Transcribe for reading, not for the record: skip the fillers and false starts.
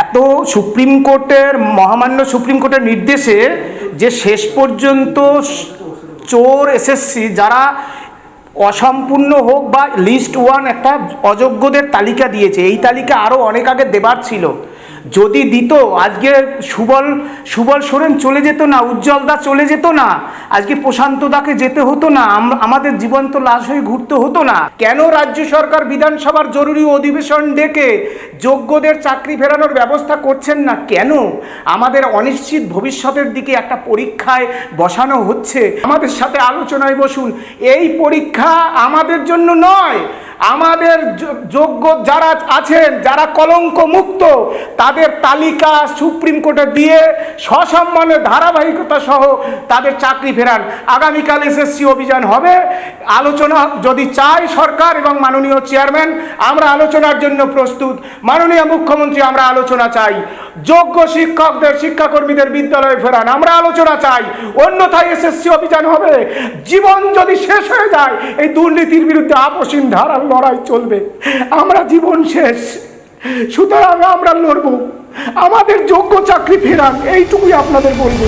এত সুপ্রিম কোর্টের মহামান্য সুপ্রিম কোর্টের নির্দেশে যে শেষ পর্যন্ত চোর এসএসসি যারা অসম্পূর্ণ হোক বা লিস্ট ওয়ান একটা অযোগ্যদের তালিকা দিয়েছে, এই তালিকা আরও অনেক আগে দেবার ছিল। যদি দিত আজকে সুবল সোরেন চলে যেত না, উজ্জ্বল দা চলে যেত না, আজকে প্রশান্ত দাকে যেতে হতো না, আমাদের জীবন্ত লাশ হয়ে ঘুরতে হতো না। কেন রাজ্য সরকার বিধানসভার জরুরি অধিবেশন ডেকে যোগ্যদের চাকরি ফেরানোর ব্যবস্থা করছেন না? কেন আমাদের অনিশ্চিত ভবিষ্যতের দিকে একটা পরীক্ষায় বসানো হচ্ছে? আমাদের সাথে আলোচনায় বসুন। এই পরীক্ষা আমাদের জন্য নয়, আমাদের যোগ্য যারা আছেন, যারা কলঙ্ক মুক্ত, তাদের তালিকা সুপ্রিম কোর্টে দিয়ে সসম্মানে ধারাবাহিকতা সহ তাদের চাকরি ফেরান। আগামীকাল এসএসসি অভিযান হবে। আলোচনা যদি চায় সরকার এবং মাননীয় চেয়ারম্যান, আমরা আলোচনার জন্য প্রস্তুত। মাননীয় মুখ্যমন্ত্রী, আমরা আলোচনা চাই। যোগ্য শিক্ষকদের, শিক্ষাকর্মীদের বিদ্যালয়ে ফেরান, আমরা আলোচনা চাই। অন্যথায় এসএসসি অভিযান হবে। জীবন যদি শেষ হয়ে যায়, এই দুর্নীতির বিরুদ্ধে আপসীন ধারার লড়াই চলবে। আমরা জীবন শেষ, সুতরাং আমরা লড়ব। আমাদের যোগ্য চাকরি ফেরান, এইটুকুই আপনাদের বলবো।